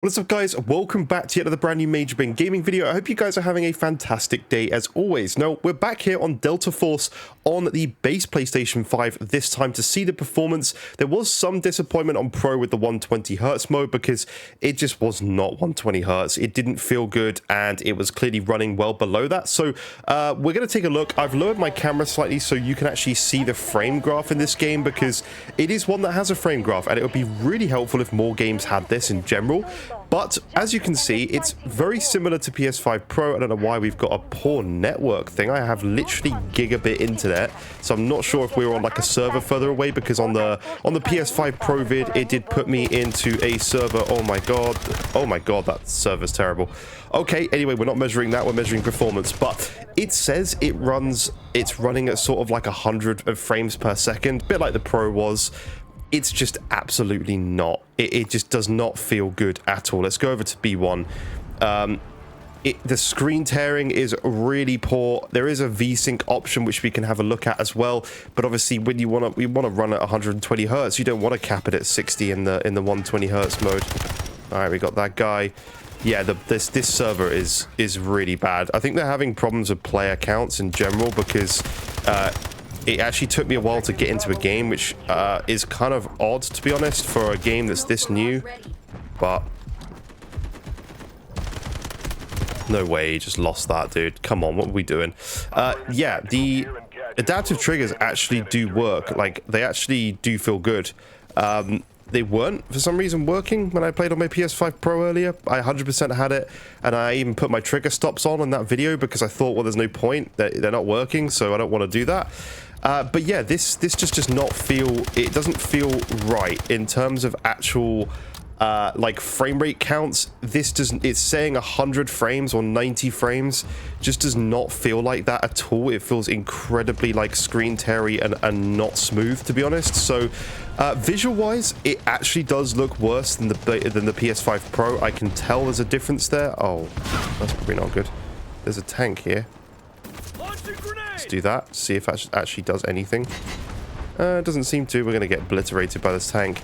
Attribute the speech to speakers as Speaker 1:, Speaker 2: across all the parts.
Speaker 1: What's up, guys? Welcome back to yet another brand new Major Bin gaming video. I hope you guys are having a fantastic day as always. Now, we're back here on Delta Force on the base PlayStation 5 this time to see the performance. There was some disappointment on Pro with the 120Hz mode because it just was not 120Hz. It didn't feel good and it was clearly running well below that. So we're going to take a look. I've lowered my camera slightly so you can actually see the frame graph in this game because it is one that has a frame graph and it would be really helpful if more games had this in general. But as you can see, it's very similar to PS5 Pro. I don't know why we've got a poor network thing. I have literally gigabit internet, so I'm not sure if we were on like a server further away because on the PS5 Pro vid, it did put me into a server. Oh my god, that server's terrible. Okay, anyway, we're not measuring that, we're measuring performance, but it says it's running at sort of like 100 frames per second, a bit like the Pro was. It's just absolutely not. It just does not feel good at all. Let's go over to B1. The screen tearing is really poor. There is a VSync option which we can have a look at as well. But obviously, when you want to run at 120 hertz, you don't want to cap it at 60 in the 120 hertz mode. All right, we got that guy. Yeah, this server is really bad. I think they're having problems with player counts in general because it actually took me a while to get into a game, which is kind of odd, to be honest, for a game that's this new. But no way, he just lost that, dude. Come on, what are we doing? Yeah, the adaptive triggers actually do work. Like, they actually do feel good. They weren't, for some reason, working when I played on my PS5 Pro earlier. I 100% had it, and I even put my trigger stops on in that video because I thought, well, there's no point. They're not working, so I don't want to do that. But yeah, this just does not feel, it doesn't feel right in terms of actual like frame rate counts. It's saying 100 frames or 90 frames, just does not feel like that at all. It feels incredibly like screen teary and not smooth, to be honest. So visual wise, it actually does look worse than the PS5 Pro. I can tell there's a difference there. Oh, that's probably not good. There's a tank here. Let's do that, see if it actually does anything. It doesn't seem to. We're going to get obliterated by this tank.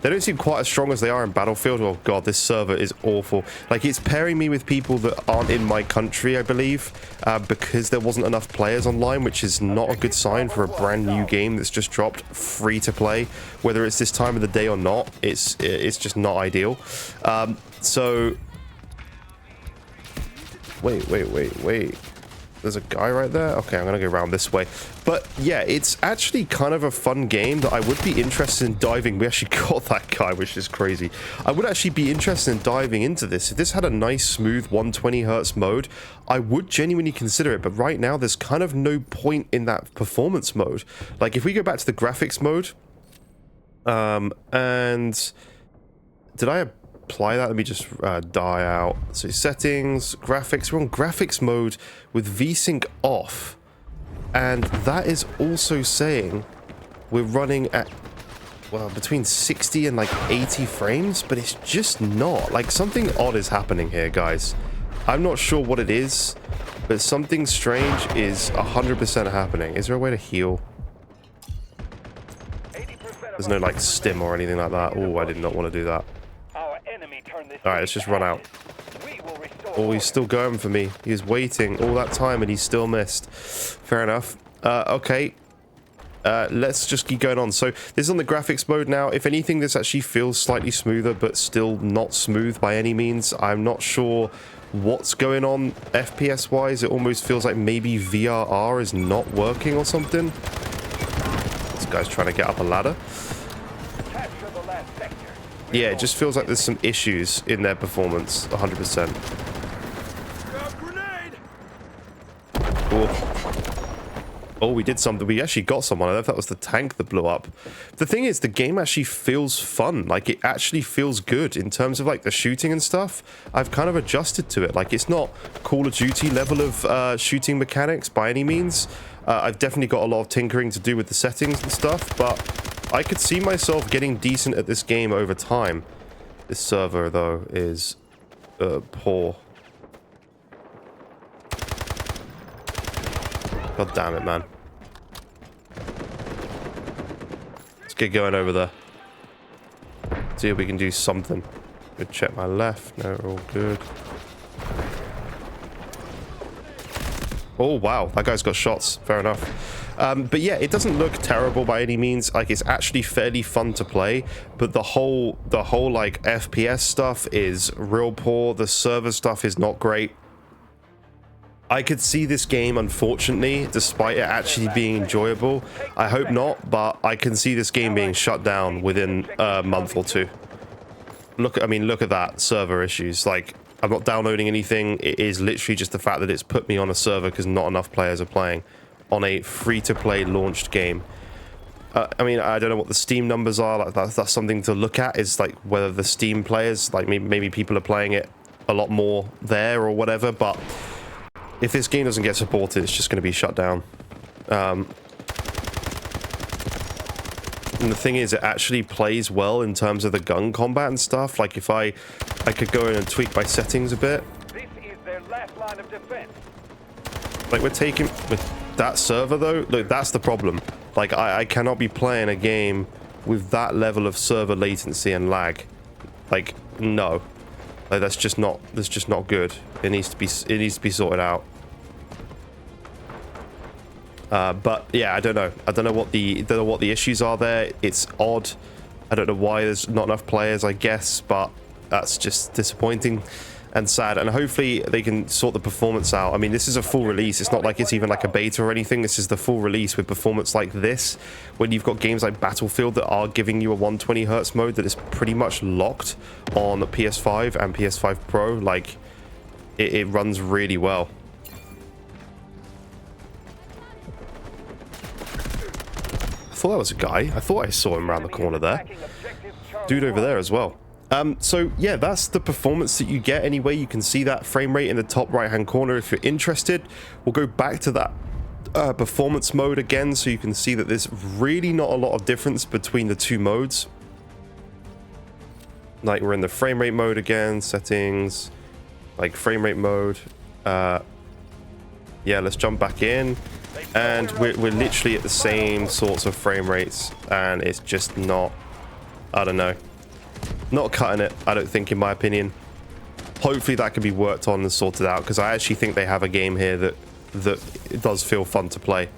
Speaker 1: They don't seem quite as strong as they are in Battlefield. Oh god, this server is awful. Like, it's pairing me with people that aren't in my country, I believe, because there wasn't enough players online, which is not a good sign for a brand new game that's just dropped free to play. Whether it's this time of the day or not, it's just not ideal. So wait. There's a guy right there. Okay, I'm gonna go around this way. But yeah, it's actually kind of a fun game that I would be interested in diving. We actually got that guy, which is crazy. I would actually be interested in diving into this. If this had a nice, smooth 120 hertz mode, I would genuinely consider it. But right now, there's kind of no point in that performance mode. Like, if we go back to the graphics mode, and did I apply that? Let me just die out. So settings, graphics. We're on graphics mode with VSync off, and that is also saying we're running at, well, between 60 and like 80 frames, but it's just not. Like, something odd is happening here, guys. I'm not sure what it is, but something strange is 100% happening. Is there a way to heal? There's no like stim or anything like that. Oh, I did not want to do that. Alright, let's just run out. Oh, he's still going for me. He was waiting all that time and he still missed. Fair enough. Okay. Let's just keep going on. So, this is on the graphics mode now. If anything, this actually feels slightly smoother, but still not smooth by any means. I'm not sure what's going on FPS-wise. It almost feels like maybe VRR is not working or something. This guy's trying to get up a ladder. Yeah, it just feels like there's some issues in their performance, 100%. Oh, we did something. We actually got someone. I don't know if that was the tank that blew up. The thing is, the game actually feels fun. Like, it actually feels good in terms of, like, the shooting and stuff. I've kind of adjusted to it. Like, it's not Call of Duty level of shooting mechanics by any means. I've definitely got a lot of tinkering to do with the settings and stuff, but I could see myself getting decent at this game over time. This server, though, is poor. God damn it, man. Let's get going over there. See if we can do something. Go check my left. No, we're all good. Oh, wow. That guy's got shots. Fair enough. But yeah, it doesn't look terrible by any means. Like, it's actually fairly fun to play, but the whole like FPS stuff is real poor. The server stuff is not great. I could see this game, unfortunately, despite it actually being enjoyable. I hope not, but I can see this game being shut down within a month or two. Look at that, server issues. Like, I'm not downloading anything. It is literally just the fact that it's put me on a server because not enough players are playing on a free-to-play launched game. I mean, I don't know what the Steam numbers are. Like, that's something to look at, is like whether the Steam players, like maybe people are playing it a lot more there or whatever, but if this game doesn't get supported, it's just going to be shut down. And the thing is, it actually plays well in terms of the gun combat and stuff. Like, if I could go in and tweak my settings a bit.
Speaker 2: This is their last line of defense.
Speaker 1: Like, we're taking with that server though. Look, that's the problem. Like, I cannot be playing a game with that level of server latency and lag. Like, no. Like, that's just not good. It needs to be sorted out. But yeah, I don't know what the issues are there. It's odd. I don't know why there's not enough players, I guess, but that's just disappointing and sad. And hopefully they can sort the performance out. I mean, this is a full release. It's not like it's even like a beta or anything. This is the full release with performance like this. When you've got games like Battlefield that are giving you a 120 hertz mode that is pretty much locked on PS5 and PS5 Pro, like it runs really well. I thought that was a guy. I thought I saw him around the corner there. Dude over there as well. So yeah, that's the performance that you get anyway. You can see that frame rate in the top right hand corner if you're interested. We'll go back to that performance mode again, so you can see that there's really not a lot of difference between the two modes. Like, we're in the frame rate mode again, settings, like frame rate mode. Yeah, let's jump back in. And we're literally at the same sorts of frame rates, and it's just not, I don't know, not cutting it, I don't think, in my opinion. Hopefully that can be worked on and sorted out, because I actually think they have a game here that it does feel fun to play,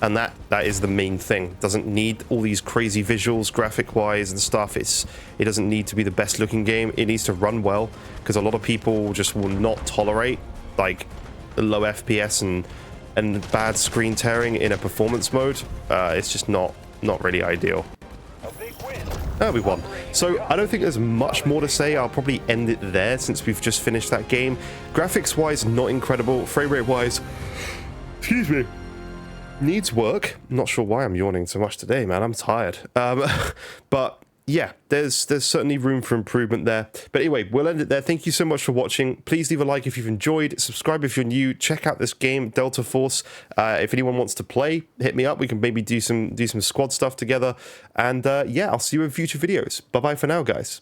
Speaker 1: and that is the main thing. It doesn't need all these crazy visuals graphic wise and stuff. It doesn't need to be the best looking game. It needs to run well, because a lot of people just will not tolerate like low FPS and bad screen tearing in a performance mode. It's just not really ideal. We won. So I don't think there's much more to say. I'll probably end it there since we've just finished that game. Graphics wise, not incredible. Frame rate wise, excuse me, needs work. I'm not sure why I'm yawning so much today, man. I'm tired. But yeah, there's certainly room for improvement there. But anyway, we'll end it there. Thank you so much for watching. Please leave a like if you've enjoyed. Subscribe if you're new. Check out this game, Delta Force. If anyone wants to play, hit me up. We can maybe do some squad stuff together. And yeah, I'll see you in future videos. Bye bye for now, guys.